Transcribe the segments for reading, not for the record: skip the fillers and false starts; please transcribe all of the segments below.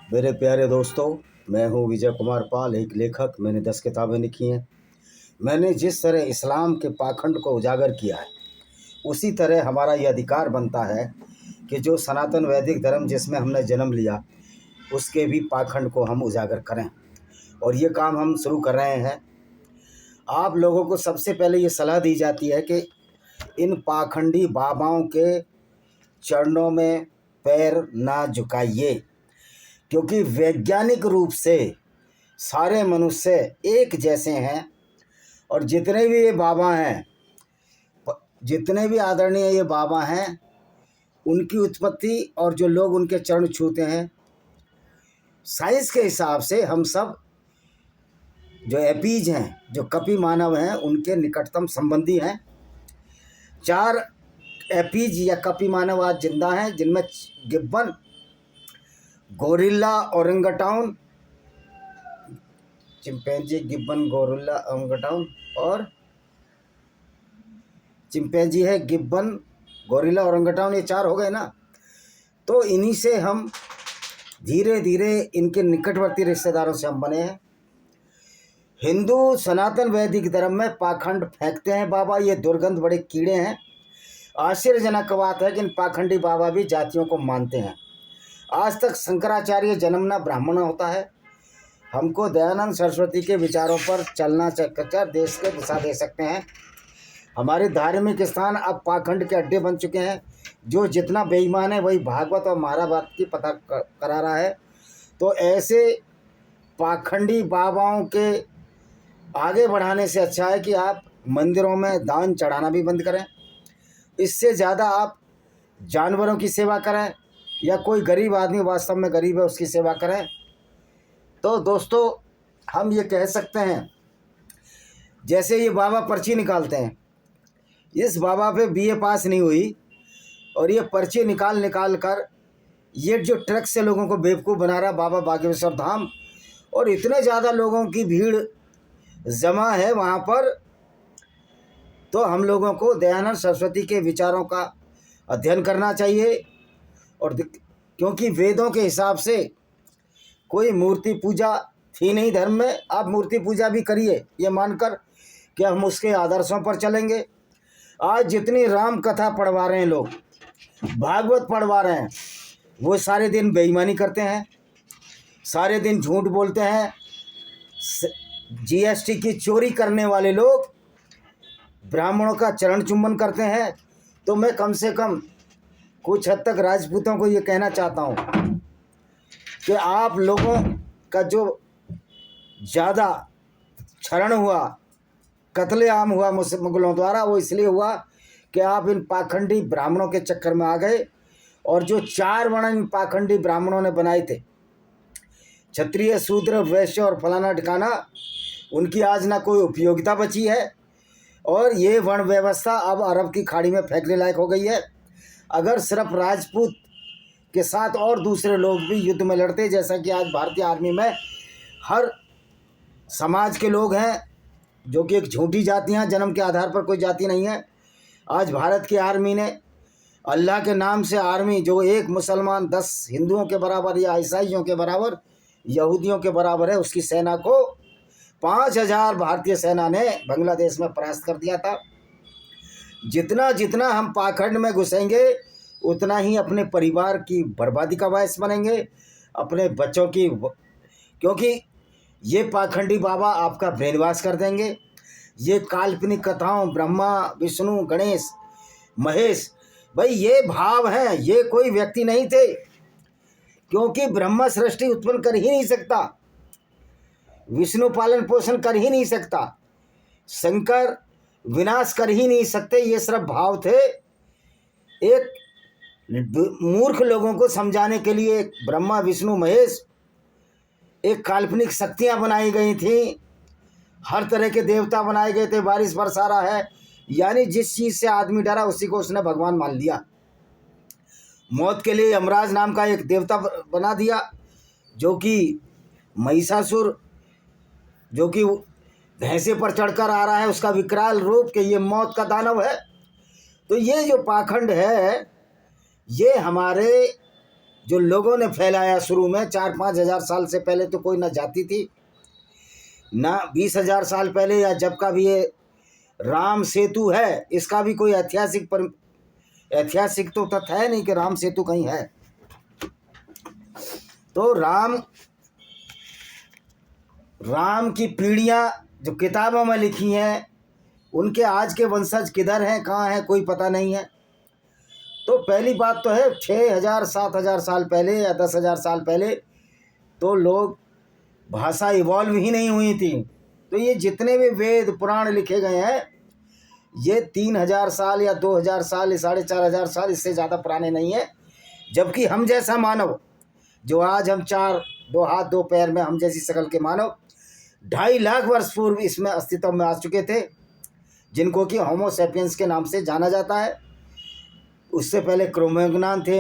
मेरे प्यारे दोस्तों, मैं हूँ विजय कुमार पाल, एक लेखक। मैंने 10 किताबें लिखी हैं। मैंने जिस तरह इस्लाम के पाखंड को उजागर किया है, उसी तरह हमारा ये अधिकार बनता है कि जो सनातन वैदिक धर्म जिसमें हमने जन्म लिया, उसके भी पाखंड को हम उजागर करें। और ये काम हम शुरू कर रहे हैं। आप लोगों को सबसे पहले ये सलाह दी जाती है कि इन पाखंडी बाबाओं के चरणों में पैर ना झुकाइए, क्योंकि वैज्ञानिक रूप से सारे मनुष्य एक जैसे हैं। और जितने भी ये बाबा हैं, जितने भी आदरणीय ये बाबा हैं, उनकी उत्पत्ति और जो लोग उनके चरण छूते हैं, साइंस के हिसाब से हम सब जो एपीज हैं, जो कपि मानव हैं, उनके निकटतम संबंधी हैं। 4 एपीज या कपि मानव आज जिंदा हैं, जिनमें gibbon, gorilla, orangutan, chimpanzee, gibbon, gorilla, orangutan और चिंपैंजी है, गिब्बन, गोरिल्ला, ओरंगटाउन, ये 4 हो गए ना। तो इन्हीं से हम धीरे धीरे इनके निकटवर्ती रिश्तेदारों से हम बने हैं। हिंदू सनातन वैदिक धर्म में पाखंड फेंकते हैं बाबा, ये दुर्गंध बड़े कीड़े हैं। आश्चर्यजनक बात है कि इन पाखंडी बाबा भी जातियों को मानते हैं। आज तक शंकराचार्य जन्मना ब्राह्मण होता है। हमको दयानंद सरस्वती के विचारों पर चलना कर देश के दिशा दे सकते हैं। हमारे धार्मिक स्थान अब पाखंड के अड्डे बन चुके हैं। जो जितना बेईमान है वही भागवत और महाभारत की पता करा रहा है। तो ऐसे पाखंडी बाबाओं के आगे बढ़ाने से अच्छा है कि आप मंदिरों में दान चढ़ाना भी बंद करें। इससे ज़्यादा आप जानवरों की सेवा करें, या कोई गरीब आदमी वास्तव में गरीब है उसकी सेवा करें। तो दोस्तों, हम ये कह सकते हैं, जैसे ये बाबा पर्ची निकालते हैं, इस बाबा पे बीए पास नहीं हुई और ये पर्ची निकाल कर ये जो ट्रक से लोगों को बेवकूफ़ बना रहा बाबा बागेश्वर धाम, और इतने ज़्यादा लोगों की भीड़ जमा है वहाँ पर। तो हम लोगों को दयानंद सरस्वती के विचारों का अध्ययन करना चाहिए। और क्योंकि वेदों के हिसाब से कोई मूर्ति पूजा थी नहीं धर्म में। आप मूर्ति पूजा भी करिए ये मानकर कि हम उसके आदर्शों पर चलेंगे। आज जितनी राम कथा पढ़वा रहे हैं लोग, भागवत पढ़वा रहे हैं, वो सारे दिन बेईमानी करते हैं, सारे दिन झूठ बोलते हैं। जीएसटी की चोरी करने वाले लोग ब्राह्मणों का चरण चुम्बन करते हैं। तो मैं कम से कम कुछ हद तक राजपूतों को ये कहना चाहता हूँ कि आप लोगों का जो ज़्यादा क्षरण हुआ, कत्लेआम हुआ मुगलों द्वारा, वो इसलिए हुआ कि आप इन पाखंडी ब्राह्मणों के चक्कर में आ गए। और जो 4 वर्ण इन पाखंडी ब्राह्मणों ने बनाए थे, क्षत्रिय, शूद्र, वैश्य और फलाना ठिकाना, उनकी आज ना कोई उपयोगिता बची है। और ये वर्ण व्यवस्था अब अरब की खाड़ी में फेंकने लायक हो गई है। अगर सिर्फ राजपूत के साथ और दूसरे लोग भी युद्ध में लड़ते, जैसा कि आज भारतीय आर्मी में हर समाज के लोग हैं, जो कि एक झूठी जाति हैं, जन्म के आधार पर कोई जाति नहीं है। आज भारत की आर्मी ने अल्लाह के नाम से आर्मी, जो एक मुसलमान 10 हिंदुओं के बराबर या ईसाइयों के बराबर, यहूदियों के बराबर है, उसकी सेना को 5000 भारतीय सेना ने बांग्लादेश में परास्त कर दिया था। जितना जितना हम पाखंड में घुसेंगे, उतना ही अपने परिवार की बर्बादी का बायस बनेंगे, अपने बच्चों की। क्योंकि ये पाखंडी बाबा आपका ब्रेन वॉश कर देंगे। ये काल्पनिक कथाओं, ब्रह्मा, विष्णु, गणेश, महेश, भाई ये भाव हैं, ये कोई व्यक्ति नहीं थे। क्योंकि ब्रह्मा सृष्टि उत्पन्न कर ही नहीं सकता, विष्णु पालन पोषण कर ही नहीं सकता, शंकर विनाश कर ही नहीं सकते। ये सिर्फ भाव थे। एक मूर्ख लोगों को समझाने के लिए ब्रह्मा, विष्णु, महेश एक काल्पनिक शक्तियां बनाई गई थी। हर तरह के देवता बनाए गए थे। बारिश बरसा रहा है, यानी जिस चीज़ से आदमी डरा उसी को उसने भगवान मान लिया। मौत के लिए यमराज नाम का एक देवता बना दिया, जो कि महिषासुर, जो कि भैंसे पर चढ़कर आ रहा है, उसका विकराल रूप कि ये मौत का दानव है। तो ये जो पाखंड है, ये हमारे जो लोगों ने फैलाया शुरू में 4-5 हजार साल से पहले तो कोई ना जाति थी ना 20,000 साल पहले, या जब का भी ये राम सेतु है इसका भी कोई ऐतिहासिक तो तथ्य है नहीं कि राम सेतु कहीं है। तो राम की पीढ़ियां जो किताबों में लिखी हैं उनके आज के वंशज किधर हैं कहाँ हैं कोई पता नहीं है। तो पहली बात तो है 6,000 7,000 साल पहले या 10,000 साल पहले तो लोग भाषा इवॉल्व ही नहीं हुई थी। तो ये जितने भी वेद पुराण लिखे गए हैं ये 3,000 साल या 2,000 साल 4,500 साल इससे ज़्यादा पुराने नहीं है। जबकि हम जैसा मानव जो आज हम 2 हाथ 2 पैर में हम जैसी शक्ल के मानव 2.5 लाख वर्ष पूर्व इसमें अस्तित्व में आ चुके थे, जिनको कि होमो सैपियंस के नाम से जाना जाता है। उससे पहले क्रोमैग्नॉन थे,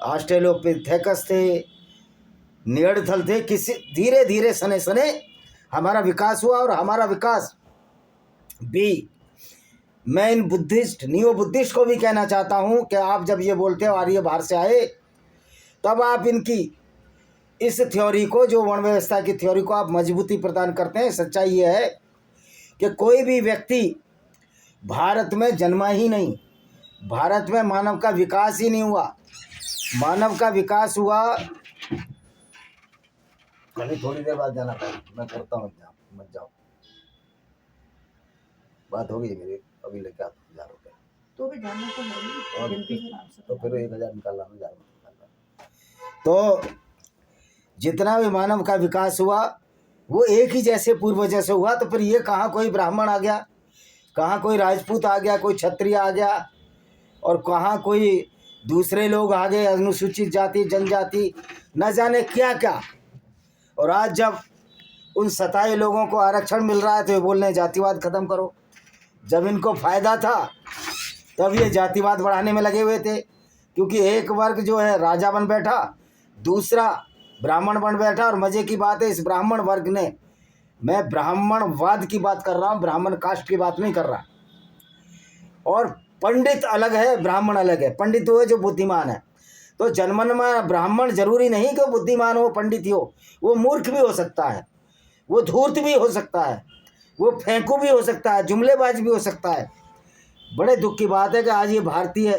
ऑस्ट्रेलोपिथेकस थे, नियर्डथल थे। किसी धीरे धीरे सने सने हमारा विकास हुआ। और हमारा विकास भी मैं इन नियो बुद्धिस्ट को भी कहना चाहता हूँ कि आप जब ये बोलते हो आर्य बाहर से आए, तब आप इनकी इस थ्योरी को, जो वर्ण व्यवस्था की थ्योरी को आप मजबूती प्रदान करते हैं। सच्चाई ये है कि कोई भी व्यक्ति भारत में जन्मा ही नहीं, भारत में मानव का विकास ही नहीं हुआ। मानव का विकास हुआ, कभी थोड़ी देर बाद जाना पड़ेगा, मैं करता हूँ, मत जाओ, बात हो गई मेरी, अभी लेके आप 1,000 रुपये तो भी जानना तो है, और गिनती के नाम से तो फिर 1,000 निकालना, 1,000 निकालना। तो जितना भी मानव का विकास हुआ वो एक ही जैसे पूर्वजों से हुआ। तो फिर ये कहाँ कोई ब्राह्मण आ गया, कहाँ कोई राजपूत आ गया, कोई क्षत्रिय आ गया, और कहाँ कोई दूसरे लोग आ गए, अनुसूचित जाति जनजाति न जाने क्या क्या। और आज जब उन सताए लोगों को आरक्षण मिल रहा है तो ये बोल रहे हैं जातिवाद ख़त्म करो। जब इनको फ़ायदा था तब ये जातिवाद बढ़ाने में लगे हुए थे, क्योंकि एक वर्ग जो है राजा बन बैठा, दूसरा ब्राह्मण बन बैठा। और मज़े की बात है, इस ब्राह्मण वर्ग ने, मैं ब्राह्मणवाद की बात कर रहा हूँ, ब्राह्मण कास्ट की बात नहीं कर रहा। और पंडित अलग है, ब्राह्मण अलग है। पंडित वो है जो बुद्धिमान है। तो जन्मन में ब्राह्मण जरूरी नहीं कि वो बुद्धिमान हो, पंडित ही हो, वो मूर्ख भी हो सकता है, वो धूर्त भी हो सकता है, वो फेंकू भी हो सकता है, जुमलेबाज भी हो सकता है। बड़े दुख की बात है कि आज ये भारतीय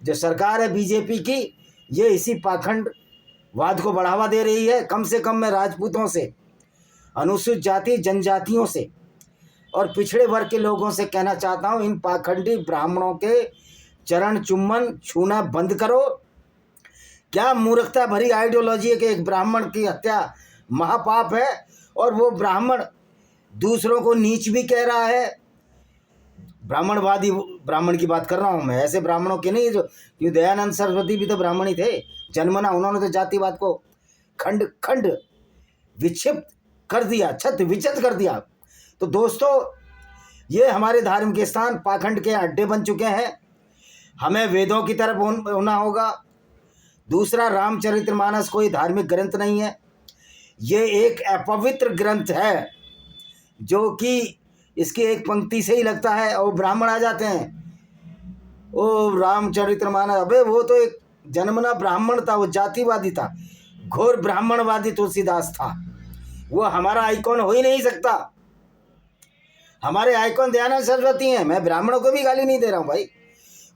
जो सरकार है बीजेपी की, ये इसी पाखंडवाद को बढ़ावा दे रही है। कम से कम मैं राजपूतों से, अनुसूचित जाति जनजातियों से और पिछड़े वर्ग के लोगों से कहना चाहता हूँ, इन पाखंडी ब्राह्मणों के चरण चुम्बन छूना बंद करो। क्या मूर्खता भरी आइडियोलॉजी है कि एक ब्राह्मण की हत्या महापाप है, और वो ब्राह्मण दूसरों को नीच भी कह रहा है। ब्राह्मणवादी ब्राह्मण की बात कर रहा हूँ मैं, ऐसे ब्राह्मणों की नहीं, जो क्यों दयानंद सरस्वती भी तो ब्राह्मण ही थे जन्मना। उन्होंने तो जातिवाद को खंड खंड विक्षिप्त कर दिया, छत विचत कर दिया। तो दोस्तों, ये हमारे धार्मिक स्थान पाखंड के अड्डे बन चुके हैं। हमें वेदों की तरफ होना होगा। दूसरा, रामचरितमानस कोई धार्मिक ग्रंथ नहीं है, ये एक अपवित्र ग्रंथ है, जो कि इसकी एक पंक्ति से ही लगता है और ब्राह्मण आ जाते हैं। ओ रामचरितमानस, अबे वो तो एक जन्मना ब्राह्मण था, वो जातिवादी था, घोर ब्राह्मणवादी तुलसीदास था। वो हमारा आइकॉन हो ही नहीं सकता। हमारे आइकॉन दयानंद सरस्वती हैं। मैं ब्राह्मणों को भी गाली नहीं दे रहा हूँ भाई।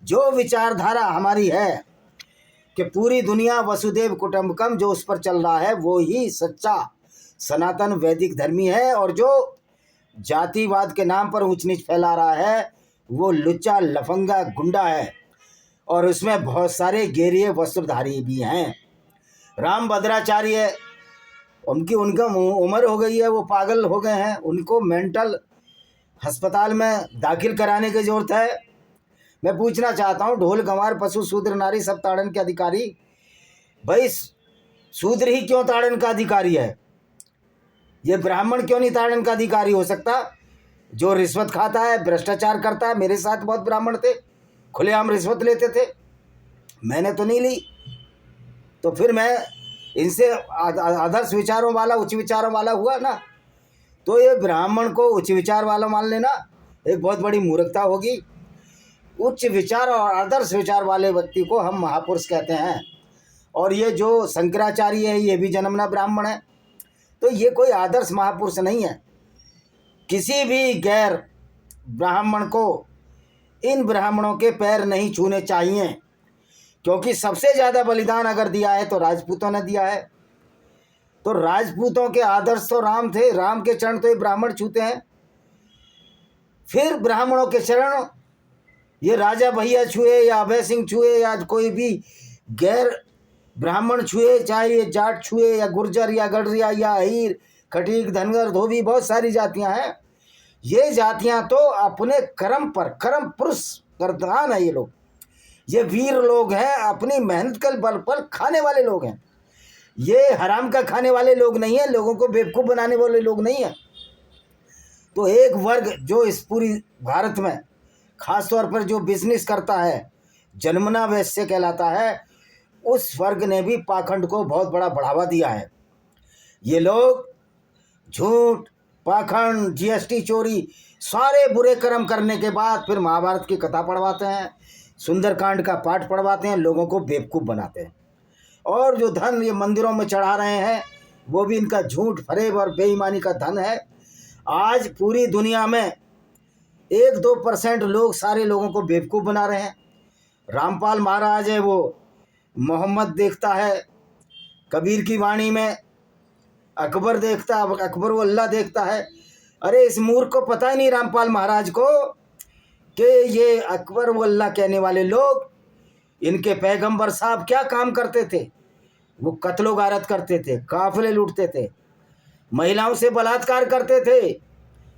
जो विचारधारा हमारी है कि पूरी दुनिया वसुदेव कुटुंबकम, जो उस पर चल रहा है वो ही सच्चा सनातन वैदिक धर्मी है। और जो जातिवाद के नाम पर ऊंच नीच फैला रहा है वो लुच्चा लफंगा गुंडा है, और उसमें बहुत सारे गेरिए वस्त्रधारी भी हैं। राम भद्राचार्य, उनका उम्र हो गई है, वो पागल हो गए हैं, उनको मेंटल अस्पताल में दाखिल कराने की ज़रूरत है। मैं पूछना चाहता हूँ, ढोल गंवार पशु शूद्र नारी सब ताड़न के अधिकारी, भाई शूद्र ही क्यों ताड़न का अधिकारी है? ये ब्राह्मण क्यों नहीं ताड़न का अधिकारी हो सकता? जो रिश्वत खाता है, भ्रष्टाचार करता है। मेरे साथ बहुत ब्राह्मण थे, खुलेआम रिश्वत लेते थे, मैंने तो नहीं ली। तो फिर मैं इनसे आदर्श विचारों वाला, उच्च विचारों वाला हुआ ना। तो ये ब्राह्मण को उच्च विचार वाला मान लेना एक बहुत बड़ी मूर्खता होगी। उच्च विचार और आदर्श विचार वाले व्यक्ति को हम महापुरुष कहते हैं। और ये जो शंकराचार्य है ये भी जन्मना ब्राह्मण है। तो ये कोई आदर्श महापुरुष नहीं है। किसी भी गैर ब्राह्मण को इन ब्राह्मणों के पैर नहीं छूने चाहिए, क्योंकि सबसे ज़्यादा बलिदान अगर दिया है तो राजपूतों ने दिया है। तो राजपूतों के आदर्श तो राम थे, राम के चरण तो ये ब्राह्मण छूते हैं। फिर ब्राह्मणों के चरण ये राजा भैया छुए या अभय सिंह छुए या कोई भी गैर ब्राह्मण छुए, चाहे ये जाट छुए या गुर्जर या गडरिया या अहीर, खटीक, धनगर, धोबी, बहुत सारी जातियां हैं। ये जातियां तो अपने कर्म पर, कर्म पुरुष करदान है ये लोग। ये वीर लोग हैं, अपनी मेहनत के बल पर खाने वाले लोग हैं। ये हराम का खाने वाले लोग नहीं है, लोगों को बेवकूफ़ बनाने वाले लोग नहीं है। तो एक वर्ग जो इस पूरी भारत में खास तौर पर जो बिजनेस करता है, जन्मना वैश्य कहलाता है, उस वर्ग ने भी पाखंड को बहुत बड़ा बढ़ावा दिया है। ये लोग झूठ, पाखंड, जीएसटी चोरी, सारे बुरे कर्म करने के बाद फिर महाभारत की कथा पढ़वाते हैं, सुंदरकांड का पाठ पढ़वाते हैं, लोगों को बेवकूफ़ बनाते हैं। और जो धन ये मंदिरों में चढ़ा रहे हैं वो भी इनका झूठ, फरेब और बेईमानी का धन है। आज पूरी दुनिया में 1-2% लोग सारे लोगों को बेवकूफ़ बना रहे हैं। रामपाल महाराज है, वो मोहम्मद देखता है कबीर की वाणी में, अकबर देखता है, अकबर वो अल्लाह देखता है। अरे इस मूर्ख को पता ही नहीं रामपाल महाराज को कि ये अकबर वो अल्लाह कहने वाले लोग, इनके पैगंबर साहब क्या काम करते थे। वो कत्लो गारत करते थे, काफिले लूटते थे, महिलाओं से बलात्कार करते थे।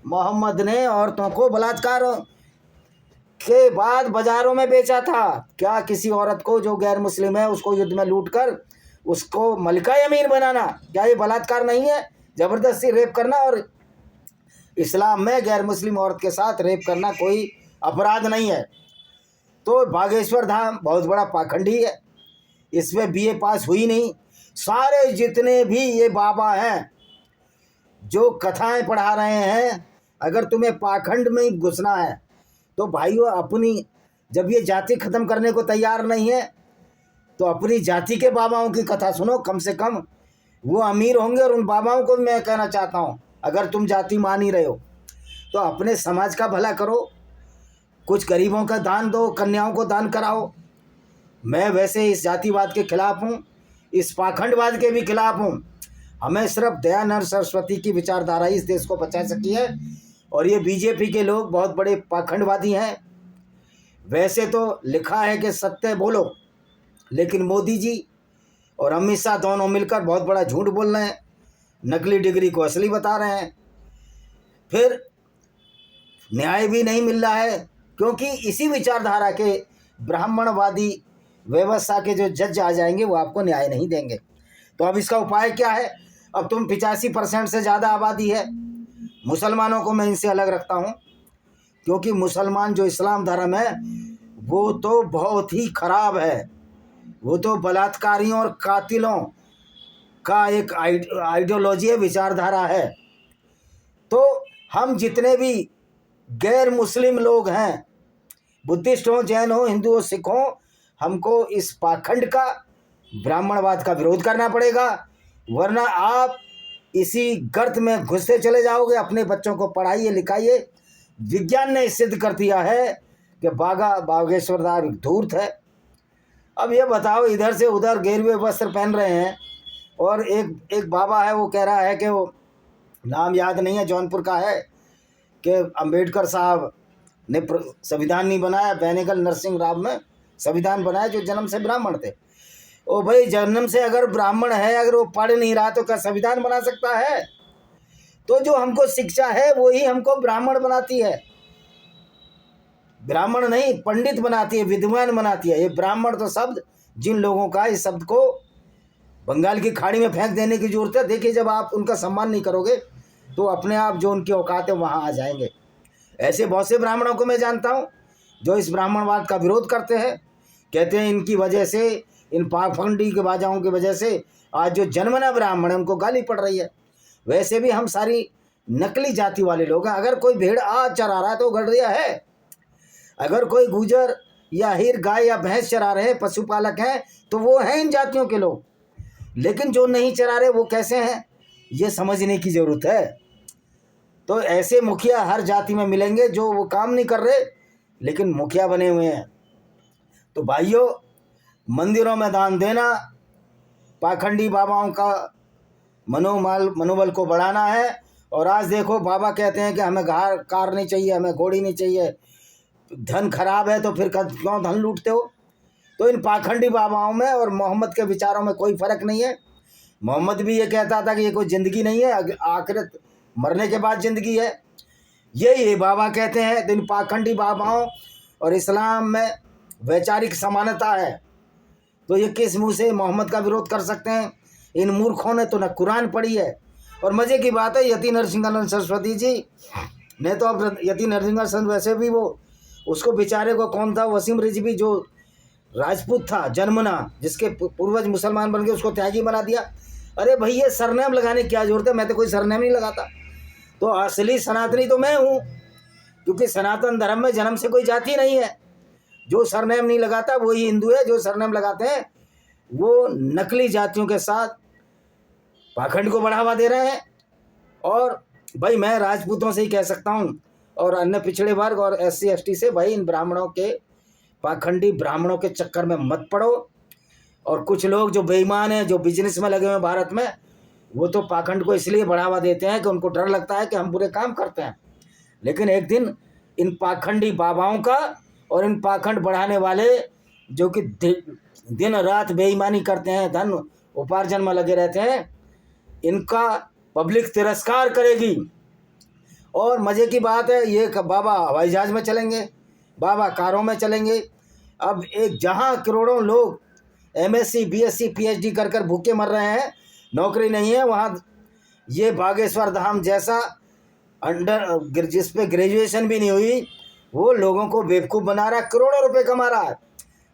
मोहम्मद ने औरतों को बलात्कार के बाद बाजारों में बेचा था। क्या किसी औरत को जो गैर मुस्लिम है उसको युद्ध में लूटकर उसको मलिका यमीन बनाना, क्या ये बलात्कार नहीं है? ज़बरदस्ती रेप करना, और इस्लाम में गैर मुस्लिम औरत के साथ रेप करना कोई अपराध नहीं है। तो बागेश्वर धाम बहुत बड़ा पाखंडी है, इसमें बीए पास हुई नहीं। सारे जितने भी ये बाबा हैं जो कथाएं पढ़ा रहे हैं, अगर तुम्हें पाखंड में ही घुसना है तो भाइयों अपनी, जब ये जाति ख़त्म करने को तैयार नहीं है तो अपनी जाति के बाबाओं की कथा सुनो। कम से कम वो अमीर होंगे। और उन बाबाओं को भी मैं कहना चाहता हूँ, अगर तुम जाति मान ही रहे हो तो अपने समाज का भला करो, कुछ गरीबों का दान दो, कन्याओं को दान कराओ। मैं वैसे इस जातिवाद के खिलाफ हूँ, इस पाखंडवाद के भी खिलाफ हूँ। हमें सिर्फ दयानंद सरस्वती की विचारधारा इस देश को बचा सकी है, और ये बीजेपी के लोग बहुत बड़े पाखंडवादी हैं। वैसे तो लिखा है कि सत्य बोलो, लेकिन मोदी जी और अमित शाह दोनों मिलकर बहुत बड़ा झूठ बोल रहे हैं, नकली डिग्री को असली बता रहे हैं। फिर न्याय भी नहीं मिल रहा है, क्योंकि इसी विचारधारा के ब्राह्मणवादी व्यवस्था के जो जज आ जाएंगे वो आपको न्याय नहीं देंगे। तो अब इसका उपाय क्या है? अब तुम 85% से ज़्यादा आबादी है। मुसलमानों को मैं इनसे अलग रखता हूँ, क्योंकि मुसलमान जो इस्लाम धर्म है वो तो बहुत ही खराब है। वो तो बलात्कारियों और कातिलों का एक आइडियोलॉजी है, विचारधारा है। तो हम जितने भी गैर मुस्लिम लोग हैं, बुद्धिस्ट हो, जैन हो, हिंदू हो, सिख हो, हमको इस पाखंड का, ब्राह्मणवाद का विरोध करना पड़ेगा, वरना आप इसी गर्त में घुसते चले जाओगे। अपने बच्चों को पढ़ाइए लिखाइए। विज्ञान ने सिद्ध कर दिया है कि बागेश्वर धाम एक धूर्त है। अब ये बताओ, इधर से उधर गेरुए वस्त्र पहन रहे हैं, और एक बाबा है वो कह रहा है कि वो नाम याद नहीं है, जौनपुर का है, कि अंबेडकर साहब ने संविधान नहीं बनाया, बेनेगल नरसिंह राव में संविधान बनाया जो जन्म से ब्राह्मण थे। ओ भाई, जन्म से अगर ब्राह्मण है, अगर वो पढ़ नहीं रहा तो क्या संविधान बना सकता है? तो जो हमको शिक्षा है वो ही हमको ब्राह्मण बनाती है, ब्राह्मण नहीं पंडित बनाती है, विद्वान बनाती है। ये ब्राह्मण तो शब्द जिन लोगों का, इस शब्द को बंगाल की खाड़ी में फेंक देने की जरूरत है। देखिए, जब आप उनका सम्मान नहीं करोगे तो अपने आप जो उनकी औकात है वहाँ आ जाएंगे। ऐसे बहुत से ब्राह्मणों को मैं जानता हूँ जो इस ब्राह्मणवाद का विरोध करते हैं, कहते हैं इनकी वजह से, इन पाखंडी के बाजाओं की वजह से आज जो जन्मना ब्राह्मण है उनको गाली पड़ रही है। वैसे भी हम सारी नकली जाति वाले लोग हैं। अगर कोई भेड़ आज चरा रहा है तो गडरिया है, अगर कोई गुजर या हीर गाय या भैंस चरा रहे पशुपालक हैं तो वो हैं इन जातियों के लोग, लेकिन जो नहीं चरा रहे वो कैसे हैं, ये समझने की ज़रूरत है। तो ऐसे मुखिया हर जाति में मिलेंगे जो वो काम नहीं कर रहे लेकिन मुखिया बने हुए हैं। तो भाइयों, मंदिरों में दान देना, पाखंडी बाबाओं का मनोबल को बढ़ाना है। और आज देखो बाबा कहते हैं कि हमें कार नहीं चाहिए, हमें घोड़ी नहीं चाहिए, धन खराब है तो फिर क्यों धन लूटते हो। तो इन पाखंडी बाबाओं में और मोहम्मद के विचारों में कोई फ़र्क नहीं है। मोहम्मद भी ये कहता था कि ये कोई ज़िंदगी नहीं है, आखिरत मरने के बाद ज़िंदगी है, ये बाबा कहते हैं। तो इन पाखंडी बाबाओं और इस्लाम में वैचारिक समानता है, तो ये किस मुंह से मोहम्मद का विरोध कर सकते हैं। इन मूर्खों ने तो न कुरान पढ़ी है। और मज़े की बात है, यति नरसिंहानंद सरस्वती जी ने तो, अब यति नरसिंहानंद वैसे भी वो उसको बेचारे को कौन था, वसीम रिजवी जो राजपूत था जन्मना, जिसके पूर्वज मुसलमान बन गए, उसको त्यागी बना दिया। अरे भाई ये सरनेम लगाने की क्या जरूरत है, मैं तो कोई सरनेम नहीं लगाता। तो असली सनातनी तो मैं हूँ, क्योंकि सनातन धर्म में जन्म से कोई जाति नहीं है। जो सरनेम नहीं लगाता वही हिंदू है, जो सरनेम लगाते हैं वो नकली जातियों के साथ पाखंड को बढ़ावा दे रहे हैं। और भाई मैं राजपूतों से ही कह सकता हूँ और अन्य पिछड़े वर्ग और SC ST से, भाई इन ब्राह्मणों के, पाखंडी ब्राह्मणों के चक्कर में मत पड़ो। और कुछ लोग जो बेईमान हैं, जो बिजनेस में लगे हुए हैं भारत में, वो तो पाखंड को इसलिए बढ़ावा देते हैं कि उनको डर लगता है कि हम बुरे काम करते हैं। लेकिन एक दिन इन पाखंडी बाबाओं का और इन पाखंड बढ़ाने वाले जो कि दिन रात बेईमानी करते हैं, धन उपार्जन में लगे रहते हैं, इनका पब्लिक तिरस्कार करेगी। और मज़े की बात है, ये बाबा हवाई जहाज़ में चलेंगे, बाबा कारों में चलेंगे। अब एक जहाँ करोड़ों लोग MSc BSc PhD कर कर भूखे मर रहे हैं, नौकरी नहीं है, वहाँ ये बागेश्वर धाम जैसा जिस पे ग्रेजुएशन भी नहीं हुई, वो लोगों को बेवकूफ़ बना रहा है, करोड़ों रुपए कमा रहा है।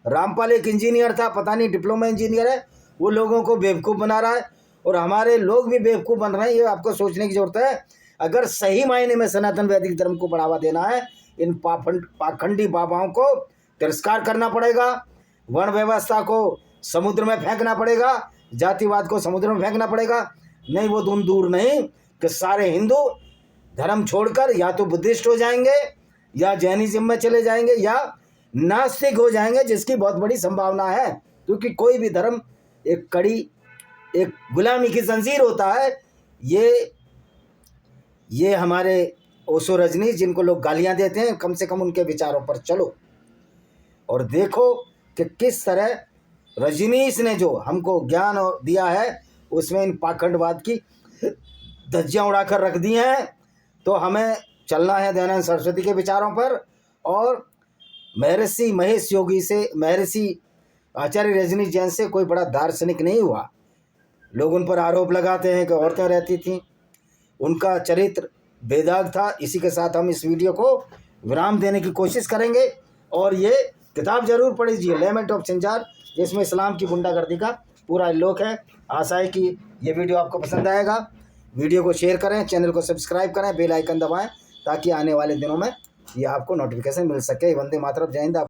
रामपाल एक इंजीनियर था, पता नहीं डिप्लोमा इंजीनियर है, वो लोगों को बेवकूफ़ बना रहा है। और हमारे लोग भी बेवकूफ़ बन रहे हैं, ये आपको सोचने की ज़रूरत है। अगर सही मायने में सनातन वैदिक धर्म को बढ़ावा देना है, इन पाखंडी बाबाओं को तिरस्कार करना पड़ेगा, वर्ण व्यवस्था को समुद्र में फेंकना पड़ेगा, जातिवाद को समुद्र में फेंकना पड़ेगा। नहीं वो दूर नहीं कि सारे हिंदू धर्म छोड़कर या तो बुद्धिस्ट हो जाएंगे या जैनिज्म में चले जाएंगे या नास्तिक हो जाएंगे, जिसकी बहुत बड़ी संभावना है। क्योंकि कोई भी धर्म एक कड़ी, एक गुलामी की जंजीर होता है। ये हमारे ओशो रजनीश, जिनको लोग गालियां देते हैं, कम से कम उनके विचारों पर चलो और देखो कि किस तरह रजनीश ने जो हमको ज्ञान दिया है, उसमें इन पाखंडवाद की धज्जियां उड़ाकर रख दी हैं। तो हमें चलना है दयानंद सरस्वती के विचारों पर। और महर्षि महेश योगी से, महर्षि आचार्य रजनीश जैन से कोई बड़ा दार्शनिक नहीं हुआ। लोग उन पर आरोप लगाते हैं कि औरतें रहती थीं, उनका चरित्र बेदाग था। इसी के साथ हम इस वीडियो को विराम देने की कोशिश करेंगे। और ये किताब जरूर पढ़ लीजिए, लेमेंट ऑफ सिंजार, जिसमें इस्लाम की गुंडागर्दी का पूरा लोक है। आशा है कि ये वीडियो आपको पसंद आएगा। वीडियो को शेयर करें, चैनल को सब्सक्राइब करें, बेल आइकन दबाएं, ताकि आने वाले दिनों में ये आपको नोटिफिकेशन मिल सके। वंदे मातरम, जय हिंद।